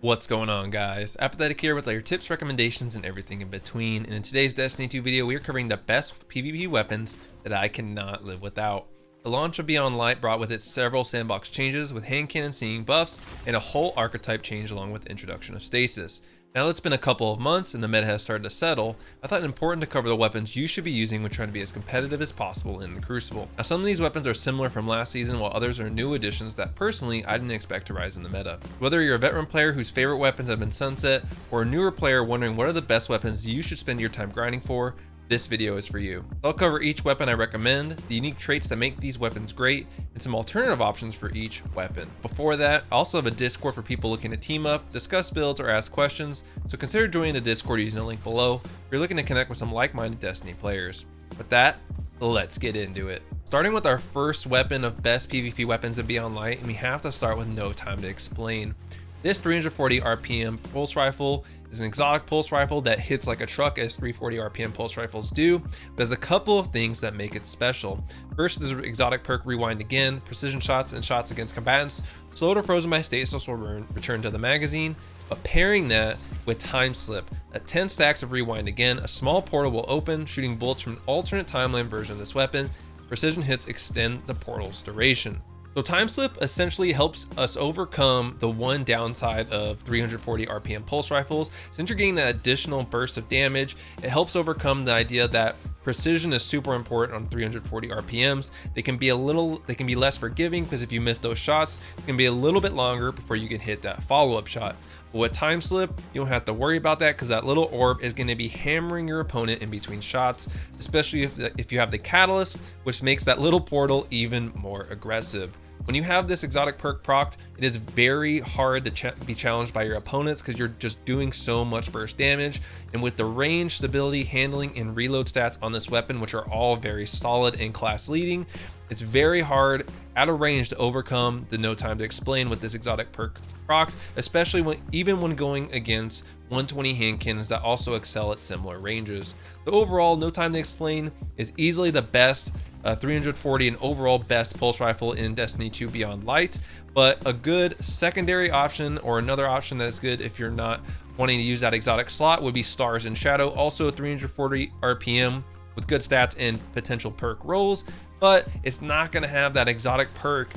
What's going on, guys? Apathettic here with all your tips, recommendations, and everything in between. And in today's Destiny 2 video, we are covering the best PvP weapons that I cannot live without. The launch of Beyond Light brought with it several sandbox changes, with hand cannon seeing buffs and a whole archetype change along with the introduction of stasis. Now that it's been a couple of months and the meta has started to settle, I thought it important to cover the weapons you should be using when trying to be as competitive as possible in the Crucible. Now some of these weapons are similar from last season, while others are new additions that personally I didn't expect to rise in the meta. Whether you're a veteran player whose favorite weapons have been sunset, or a newer player wondering what are the best weapons you should spend your time grinding for, this video is for you. I'll cover each weapon I recommend, the unique traits that make these weapons great, and some alternative options for each weapon. Before that, I also have a Discord for people looking to team up, discuss builds, or ask questions, so consider joining the Discord using the link below if you're looking to connect with some like-minded Destiny players. With that, let's get into it. Starting with our first weapon of best PvP weapons in Beyond Light, and we have to start with No Time to Explain. This 340 RPM pulse rifle is an exotic pulse rifle that hits like a truck, as 340 RPM pulse rifles do, but there's a couple of things that make it special. First is exotic perk Rewind Again, precision shots and shots against combatants, slowed or frozen by stasis will return to the magazine, but pairing that with Time Slip, at 10 stacks of Rewind Again, a small portal will open, shooting bullets from an alternate timeline version of this weapon. Precision hits extend the portal's duration. So Time Slip essentially helps us overcome the one downside of 340 RPM pulse rifles. Since you're getting that additional burst of damage, it helps overcome the idea that precision is super important on 340 RPMs. They can be less forgiving, because if you miss those shots, it's gonna be a little bit longer before you can hit that follow-up shot. But with Time Slip, you don't have to worry about that, because that little orb is going to be hammering your opponent in between shots, especially if you have the catalyst, which makes that little portal even more aggressive. When you have this exotic perk procced, it is very hard to be challenged by your opponents, because you're just doing so much burst damage. And with the range, stability, handling, and reload stats on this weapon, which are all very solid and class leading, it's very hard at a range to overcome the No Time to Explain with this exotic perk procs, especially even when going against 120 hand cannons that also excel at similar ranges. So overall, No Time to Explain is easily the best 340 and overall best pulse rifle in Destiny 2 Beyond Light, but a good secondary option, or another option that is good if you're not wanting to use that exotic slot, would be Stars in Shadow, also 340 RPM with good stats and potential perk rolls, but it's not going to have that exotic perk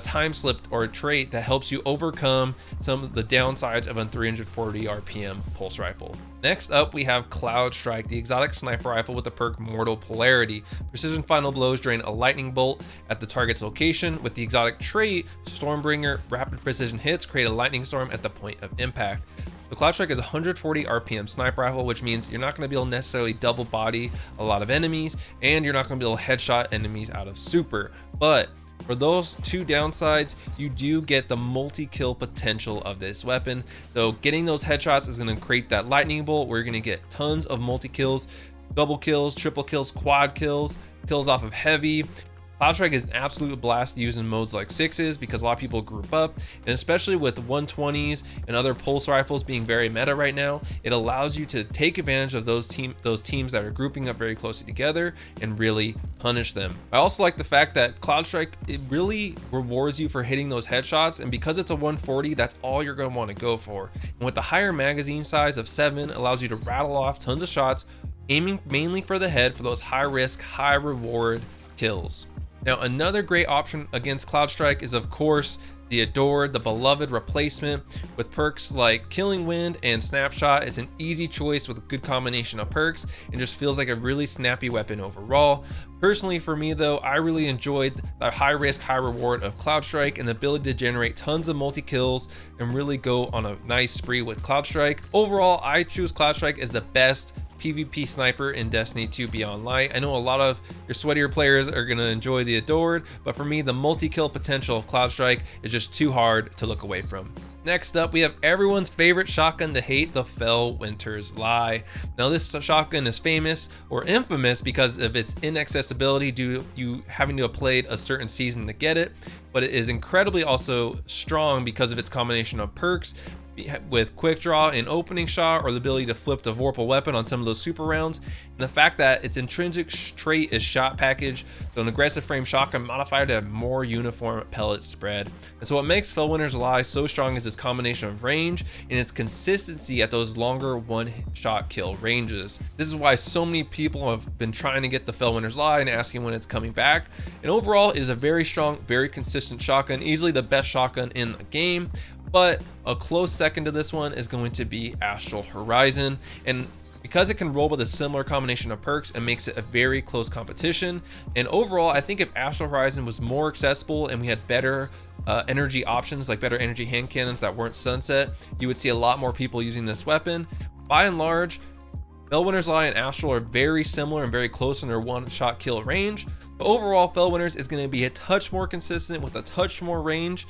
Time Slip or trait that helps you overcome some of the downsides of a 340 RPM pulse rifle. Next up, we have Cloudstrike, the exotic sniper rifle with the perk Mortal Polarity. Precision final blows drain a lightning bolt at the target's location. With the exotic trait Stormbringer, rapid precision hits create a lightning storm at the point of impact. The Cloudstrike is a 140 RPM sniper rifle, which means you're not going to be able to necessarily double body a lot of enemies, and you're not going to be able to headshot enemies out of super. But for those two downsides, you do get the multi-kill potential of this weapon. So getting those headshots is going to create that lightning bolt where you're going to get tons of multi-kills, double kills, triple kills, quad kills, kills off of heavy. Cloudstrike is an absolute blast to use in modes like sixes, because a lot of people group up, and especially with 120s and other pulse rifles being very meta right now, it allows you to take advantage of those teams that are grouping up very closely together and really punish them. I also like the fact that Cloudstrike, it really rewards you for hitting those headshots, and because it's a 140, that's all you're going to want to go for. And with the higher magazine size of 7, allows you to rattle off tons of shots, aiming mainly for the head for those high risk, high reward kills. Now, another great option against Cloudstrike is, of course, the adored, the beloved replacement with perks like Killing Wind and Snapshot. It's an easy choice with a good combination of perks and just feels like a really snappy weapon overall. Personally, for me though, I really enjoyed the high risk, high reward of Cloudstrike and the ability to generate tons of multi-kills and really go on a nice spree with Cloudstrike. Overall, I choose Cloudstrike as the best PvP sniper in Destiny 2 Beyond Light. I know a lot of your sweatier players are going to enjoy the adored, but for me, the multi-kill potential of Cloudstrike is just too hard to look away from. Next up, we have everyone's favorite shotgun to hate, the Felwinter's Lie. Now, this shotgun is famous or infamous because of its inaccessibility due to you having to have played a certain season to get it, but it is incredibly also strong because of its combination of perks, with quick draw and opening shot, or the ability to flip the Vorpal weapon on some of those super rounds, and the fact that its intrinsic trait is shot package, so an aggressive frame shotgun modifier to have more uniform pellet spread. And so what makes Felwinter's Lie so strong is this combination of range and its consistency at those longer one-shot kill ranges. This is why so many people have been trying to get the Felwinter's Lie and asking when it's coming back. And overall, it is a very strong, very consistent shotgun, easily the best shotgun in the game. But a close second to this one is going to be Astral Horizon, and because it can roll with a similar combination of perks, it makes it a very close competition. And overall, I think if Astral Horizon was more accessible and we had better energy options, like better energy hand cannons that weren't sunset, you would see a lot more people using this weapon. By and large, Felwinter's Lie and Astral are very similar and very close in their one-shot kill range. But overall, Felwinter's is going to be a touch more consistent with a touch more range,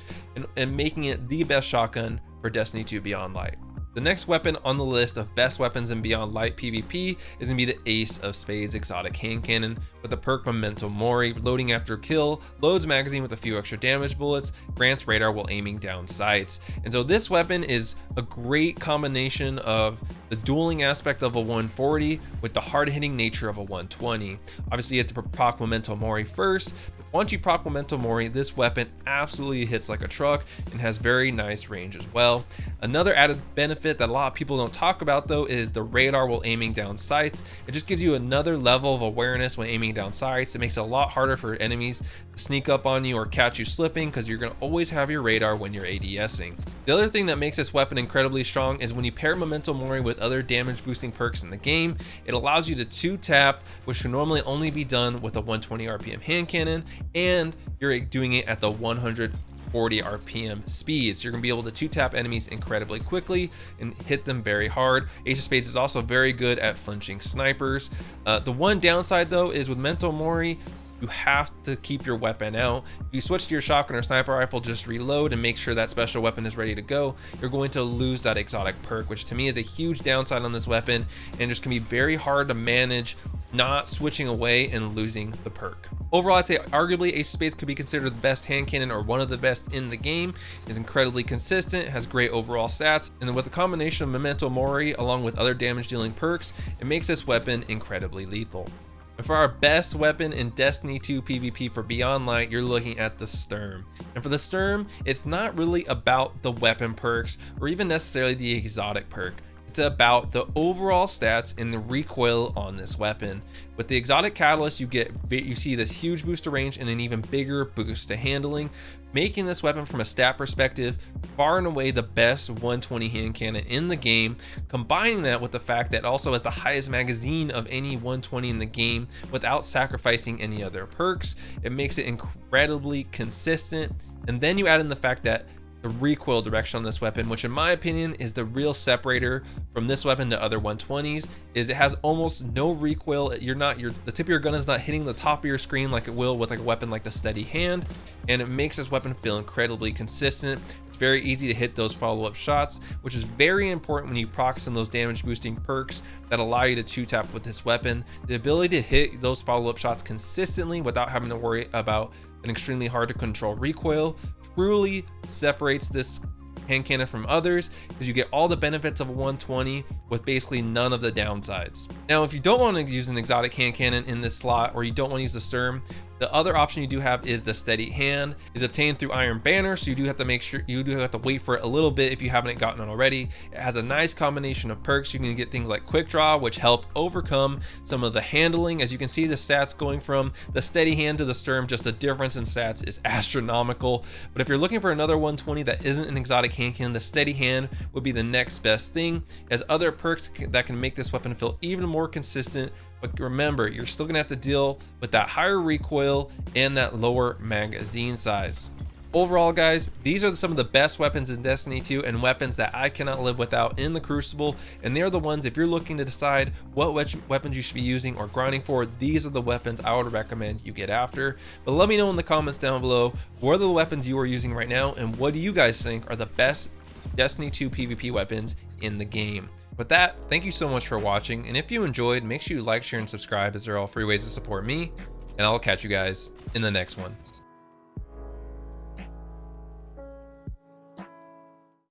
and making it the best shotgun for Destiny 2 Beyond Light. The next weapon on the list of best weapons in Beyond Light PvP is going to be the Ace of Spades exotic hand cannon with the perk Memento Mori. Loading after kill, loads magazine with a few extra damage bullets, grants radar while aiming down sights. And so this weapon is a great combination of the dueling aspect of a 140 with the hard-hitting nature of a 120. Obviously, you have to proc Memento Mori first. Once you proc Memento Mori, this weapon absolutely hits like a truck and has very nice range as well. Another added benefit that a lot of people don't talk about though is the radar while aiming down sights. It just gives you another level of awareness when aiming down sights. It makes it a lot harder for enemies to sneak up on you or catch you slipping, because you're going to always have your radar when you're ADSing. The other thing that makes this weapon incredibly strong is when you pair Memento Mori with other damage boosting perks in the game, it allows you to 2-tap, which should normally only be done with a 120 RPM hand cannon, and you're doing it at the 140 RPM speed. So you're gonna be able to 2-tap enemies incredibly quickly and hit them very hard. Ace of Spades is also very good at flinching snipers. The one downside though is with Memento Mori, you have to keep your weapon out. If you switch to your shotgun or sniper rifle, just reload and make sure that special weapon is ready to go. You're going to lose that exotic perk, which to me is a huge downside on this weapon, and just can be very hard to manage not switching away and losing the perk. Overall, I'd say arguably Ace of Spades could be considered the best hand cannon or one of the best in the game. It's incredibly consistent, has great overall stats, and then with the combination of Memento Mori along with other damage dealing perks, it makes this weapon incredibly lethal. And for our best weapon in Destiny 2 PvP for Beyond Light, you're looking at the Sturm. And for the Sturm, it's not really about the weapon perks or even necessarily the exotic perk. It's about the overall stats and the recoil on this weapon. With the exotic catalyst, you see this huge boost to range and an even bigger boost to handling, making this weapon from a stat perspective far and away the best 120 hand cannon in the game. Combining that with the fact that it also has the highest magazine of any 120 in the game without sacrificing any other perks, it makes it incredibly consistent. And then you add in the fact that the recoil direction on this weapon, which in my opinion is the real separator from this weapon to other 120s, is it has almost no recoil. The tip of your gun is not hitting the top of your screen like it will with like a weapon like the steady hand, and it makes this weapon feel incredibly consistent. It's very easy to hit those follow-up shots, which is very important when you proc some of those damage boosting perks that allow you to 2-tap with this weapon. The ability to hit those follow-up shots consistently without having to worry about an extremely hard to control recoil truly separates this hand cannon from others, because you get all the benefits of a 120 with basically none of the downsides. Now, if you don't want to use an exotic hand cannon in this slot, or you don't want to use the Sturm, the other option you do have is the steady hand. It's obtained through Iron Banner, so you do have to wait for it a little bit if you haven't gotten it already. It has a nice combination of perks. You can get things like quick draw, which help overcome some of the handling. As you can see, the stats going from the steady hand to the Sturm, just the difference in stats is astronomical. But if you're looking for another 120 that isn't an exotic hand cannon, the steady hand would be the next best thing. It has other perks that can make this weapon feel even more consistent. But remember, you're still gonna have to deal with that higher recoil and that lower magazine size. Overall, guys, these are some of the best weapons in Destiny 2 and weapons that I cannot live without in the Crucible. And they're the ones, if you're looking to decide what weapons you should be using or grinding for, these are the weapons I would recommend you get after. But let me know in the comments down below, what are the weapons you are using right now, and what do you guys think are the best Destiny 2 PvP weapons in the game? With that, thank you so much for watching, and if you enjoyed, make sure you like, share, and subscribe, as they're all free ways to support me, and I'll catch you guys in the next one.